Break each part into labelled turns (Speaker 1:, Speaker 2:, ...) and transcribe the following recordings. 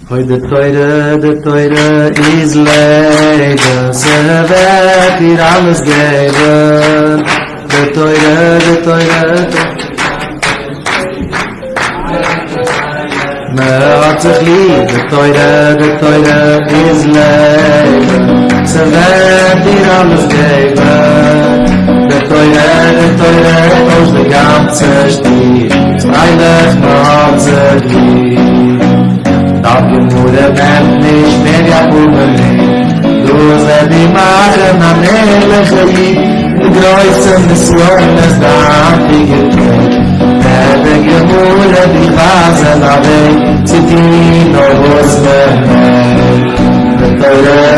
Speaker 1: Hoy the Teure is Leben, se wird dir alles geben. The Teure, me hat sich lieb. The Teure is Leben, se wird dir alles geben. The Teure, aus der ganze Stief, freilich macht sich lieb. Darf die Mutter nennt nicht mehr Jakobeli, du sollst die machen am ehrlichen Lied, die Größen des Sohnes der Antige Tod. Der Gemüse, die Wasen am Weg, zieht ihn auf uns mehr. Der Teure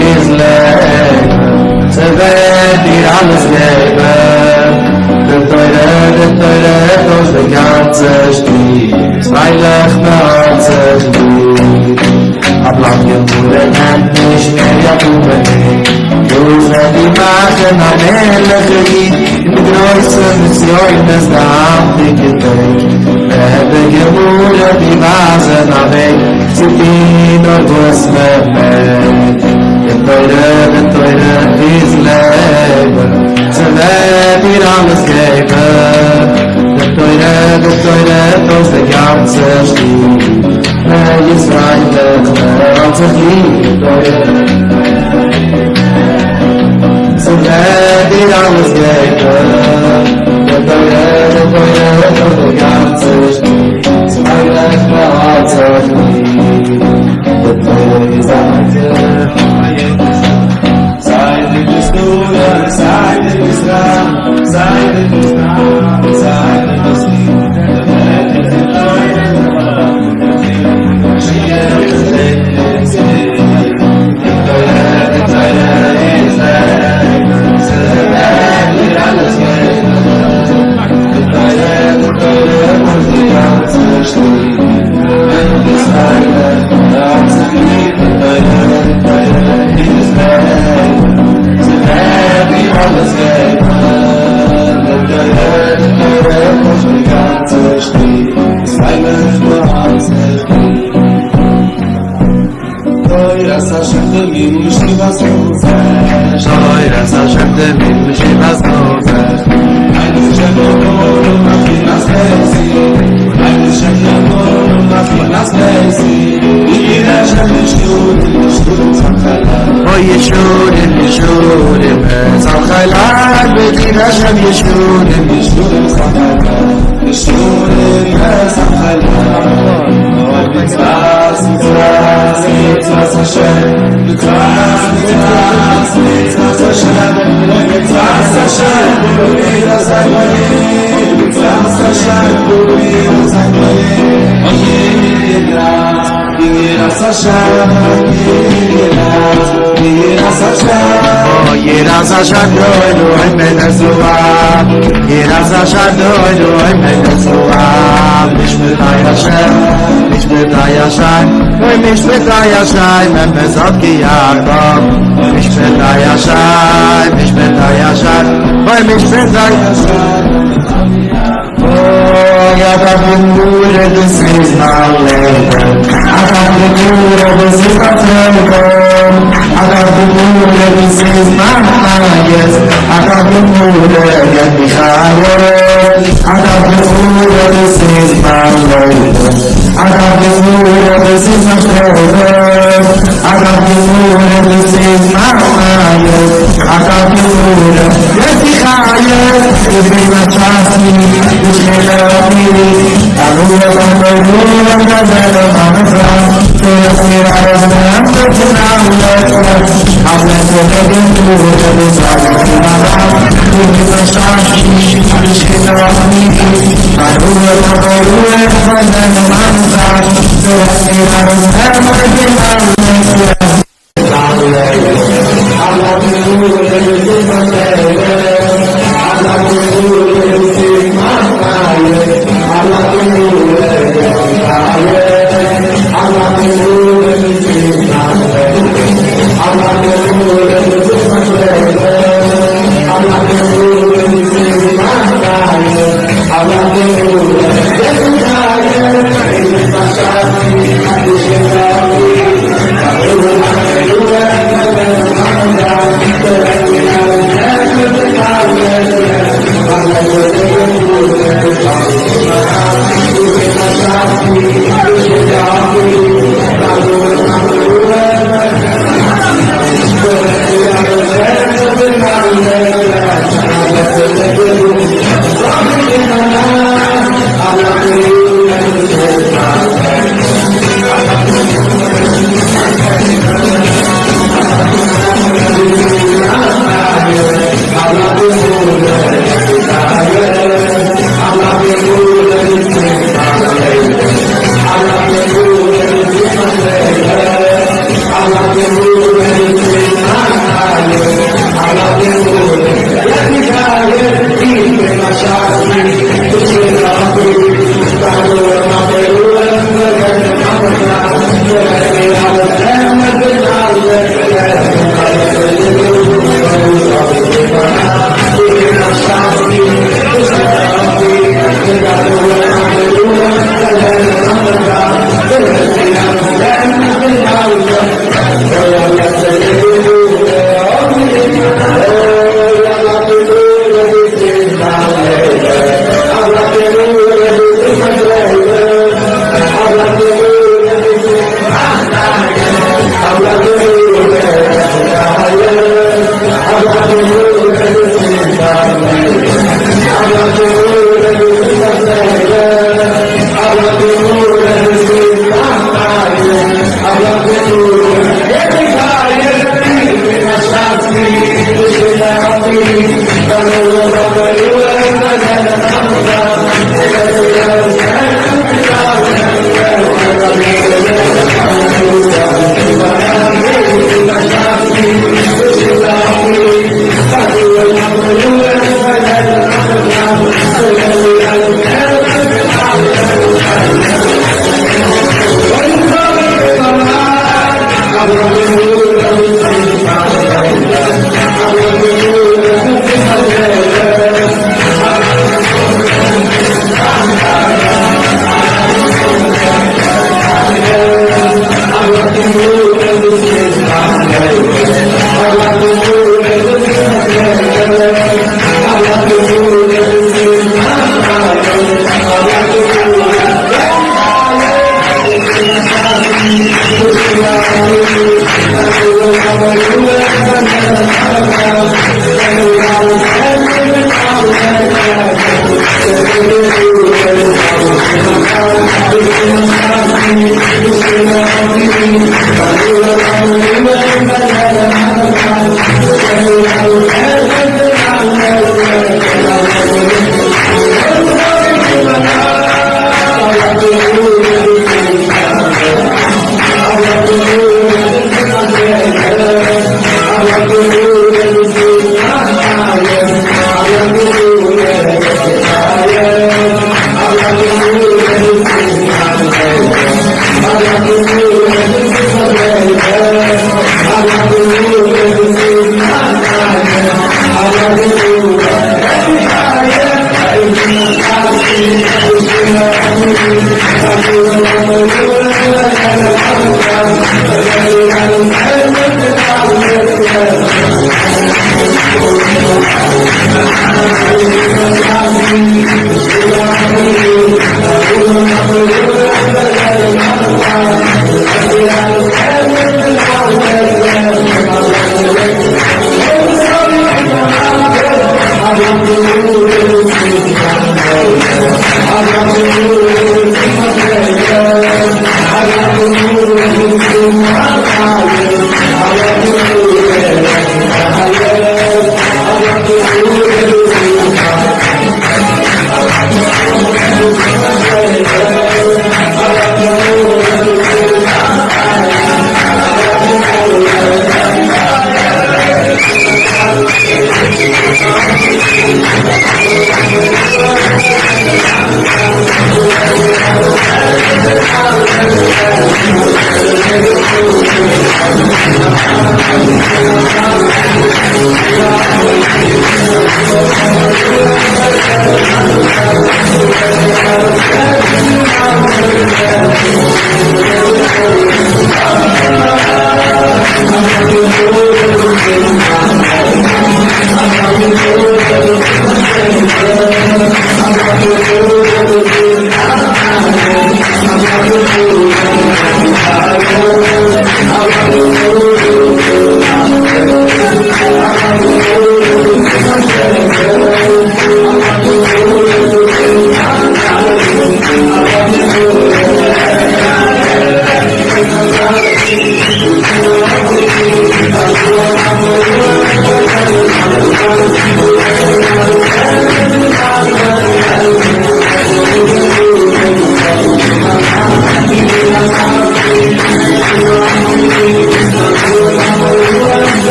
Speaker 1: ist se wird dir alles geben. Der Teure, aus der ganze Stief, freilich macht sich lieb. Ab lang Gemüse nennt nicht mehr Jakobeli, du sollst die machen am ehrlichen Lied, in der Größe des Joines der Antige Tod. Der Gemüse, die Wasen am Weg, zieht ihn und was mehr. The Teure is Leben, se wird dir alles geben. The Teure, aus der ganze Stief, ist freilich, hat sich lieb. Se wird dir alles geben. The Teure, aus der ganze Stief, ist freilich, hat sich lieb. The Teure is Leben. Seid es nur, seid es dran, seid es dran, seid es lieb, der Welt ist in Leiden, Schier ist es der Teure ist Leben, se wird dir alles geben. Der Teure muss die ganze Stief, ist freilich, hat sich lieb, der Teure ist Leben. Alles geben, der Teure muss die ganze Stief, ist freilich nur alles geben. Toiras Hashem Temim Shivas Kozeh, Toiras Hashem Temim Shivas Kozeh, Ein Shemonu Machinas Leisi, Ein Shemonu Machinas Leisi, Yirashem Yishurim Tzachayla, O Yishurim Tzachayla, Yirashem Yishurim Tzachayla, Yishurim Tzachayla, Mitzvahs Hashem, Mitzvahs Hashem, Mitzvahs Hashem, Mitzvahs Hashem, Mitzvahs Hashem, Yiras Hashem, Yiras Hashem, Yiras Hashem, Doy Ben Ezuah, Yiras Hashem, Doy Ben Ezuah, Mishmedai Hashem, Mishmedai Hashem, Doy Mishmedai Hashem, Mem Bezot Ki Yaakov, Mishmedai Hashem, Mishmedai Hashem, Doy Mishmedai Hashem. Oh, Yadavimure, this is my labor. Adavimure, this is my temple. Adavimure, this is my highest. Adavimure, get me higher. Adavimure, this is my labor. Adavimure, this is my temple. Adavimure, this is my highest. Adavimure, get me higher. Give me my trust me.
Speaker 2: Allah